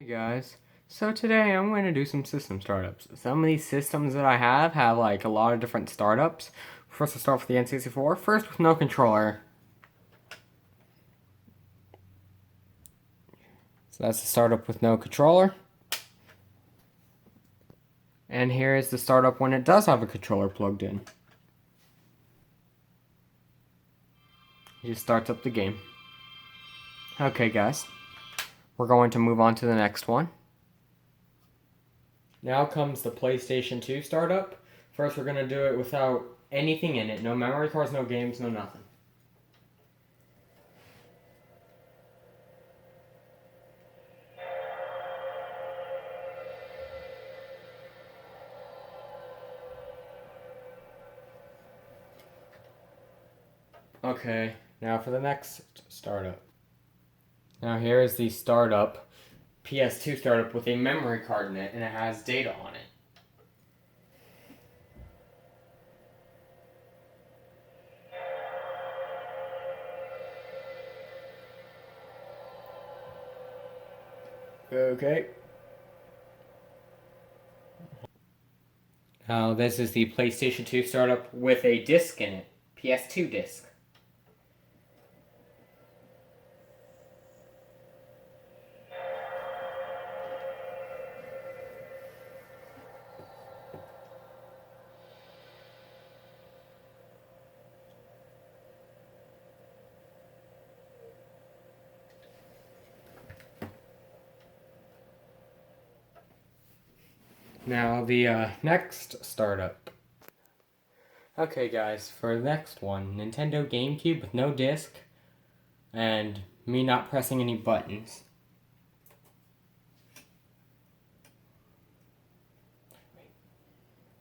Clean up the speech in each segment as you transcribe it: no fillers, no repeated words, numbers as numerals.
Hey guys, so today I'm going to do some system startups. Some of these systems that I have like a lot of different startups. First, I'll start with the N64. First, with no controller. So that's the startup with no controller. And here is the startup when it does have a controller plugged in. It just starts up the game. Okay guys, we're going to move on to the next one. Now comes the PlayStation 2 startup. First, we're going to do it without anything in it. No memory cards, no games, no nothing. Okay, now for the next startup. Now here is the startup, PS2 startup with a memory card in it, and it has data on it. Okay. Now this is the PlayStation 2 startup with a disc in it, PS2 disc. Now the next startup. Okay guys, for the next one, Nintendo Gamecube with no disc, and me not pressing any buttons.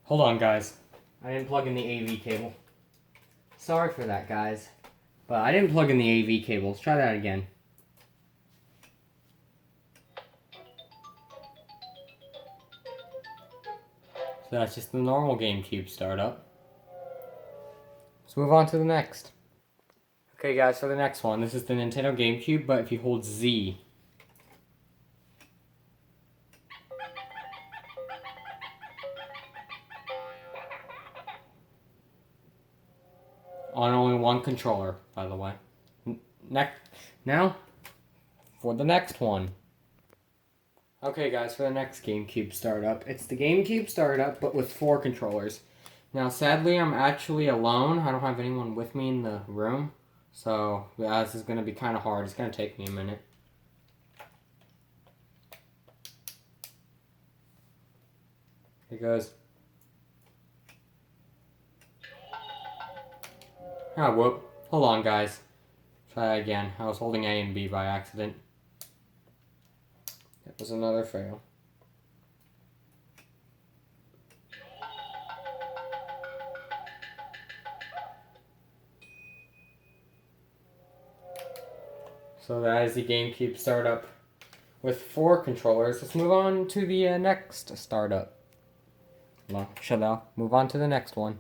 Hold on guys, I didn't plug in the AV cable. Sorry for that guys, but I didn't plug in the AV cable. Let's try that again. So that's just the normal GameCube startup. Let's move on to the next. Okay guys, for the next one, this is the Nintendo GameCube, but if you hold Z. On only one controller, by the way. Now, for the next one. Okay guys, for the next GameCube startup. It's the GameCube startup, but with 4 controllers. Now, sadly, I'm actually alone. I don't have anyone with me in the room. So, yeah, this is going to be kind of hard. It's going to take me a minute. Here goes. Oh, whoop. Hold on, guys. Try that again. I was holding A and B by accident. That was another fail. So that is the GameCube startup with 4 controllers. Let's move on to the next startup. Well, shut up. Move on to the next one.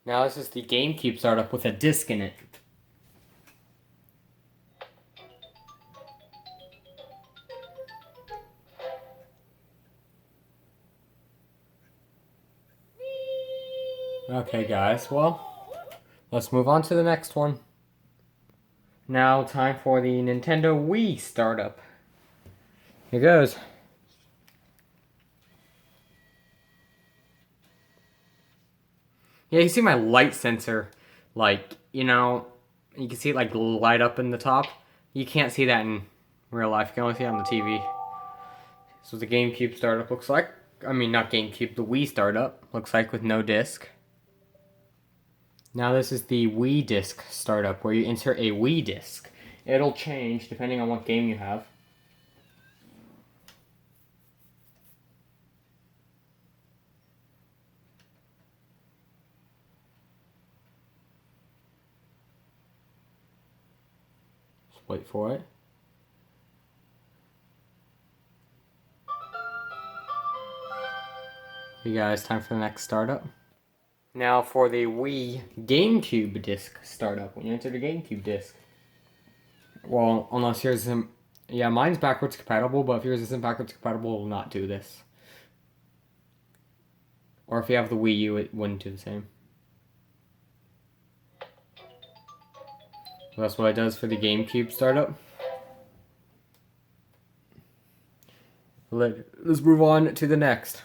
Now this is the GameCube startup with a disc in it. Okay guys, well, let's move on to the next one. Now time for the Nintendo Wii startup. Here goes. Yeah, you see my light sensor, like, you can see it like light up in the top. You can't see that in real life, you can only see it on the TV. So the GameCube startup looks like. I mean, not GameCube, the Wii startup looks like with no disc. Now this is the Wii disc startup where you insert a Wii disc. It'll change depending on what game you have. Just wait for it. You guys, time for the next startup. Now for the Wii GameCube disc startup. When you enter the GameCube disc. Well, unless here's Yeah, mine's backwards compatible, but if yours isn't backwards compatible, it will not do this. Or if you have the Wii U, it wouldn't do the same. So that's what it does for the GameCube startup. Let's move on to the next.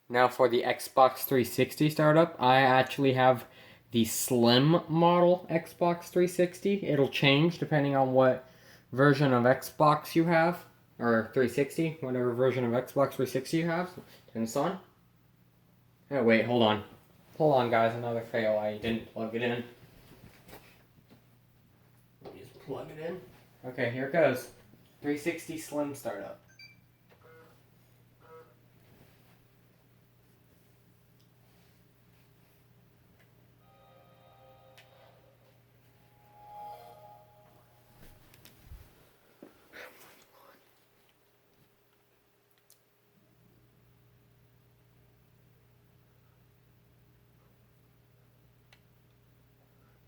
Now for the Xbox 360 startup, I actually have the slim model Xbox 360. It'll change depending on what version of Xbox you have, or 360, whatever version of Xbox 360 you have. Turn this on. Oh wait, hold on. Hold on guys, another fail. I didn't plug it in. Let me just plug it in. Okay, here it goes. 360 Slim startup.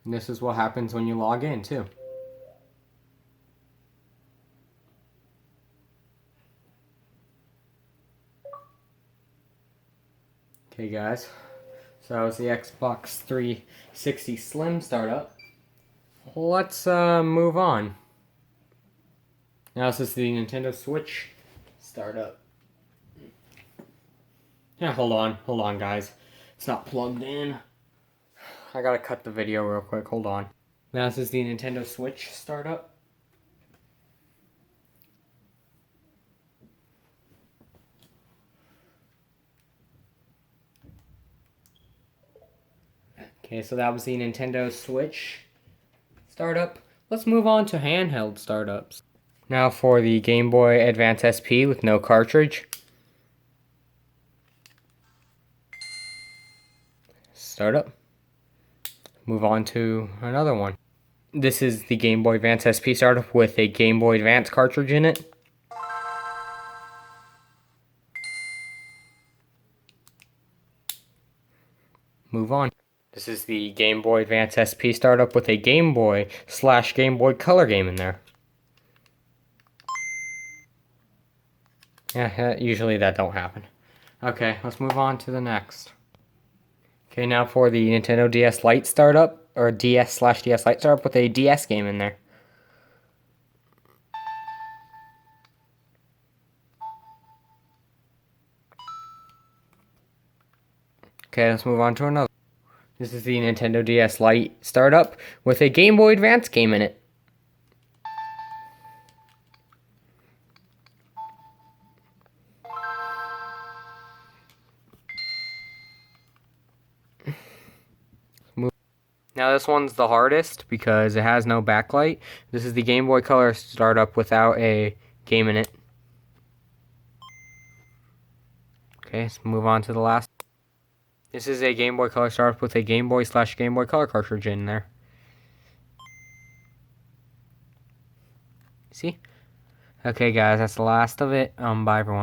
And this is what happens when you log in too. Okay guys, so that was the Xbox 360 Slim startup. Let's move on. Now this is the Nintendo Switch startup. Yeah, hold on guys. It's not plugged in. I gotta cut the video real quick, hold on. Now this is the Nintendo Switch startup. Okay, so that was the Nintendo Switch startup. Let's move on to handheld startups. Now for the Game Boy Advance SP with no cartridge. Startup. Move on to another one. This is the Game Boy Advance SP startup with a Game Boy Advance cartridge in it. Move on. This is the Game Boy Advance SP startup with a Game Boy / Game Boy Color game in there. Yeah, usually that don't happen. Okay, let's move on to the next. Okay, now for the Nintendo DS Lite startup, or DS / DS Lite startup with a DS game in there. Okay, let's move on to another. This is the Nintendo DS Lite startup with a Game Boy Advance game in it. Now this one's the hardest because it has no backlight. This is the Game Boy Color startup without a game in it. Okay, let's move on to the last. This is a Game Boy Color startup with a Game Boy / Game Boy Color cartridge in there. See? Okay guys, that's the last of it. Bye everyone.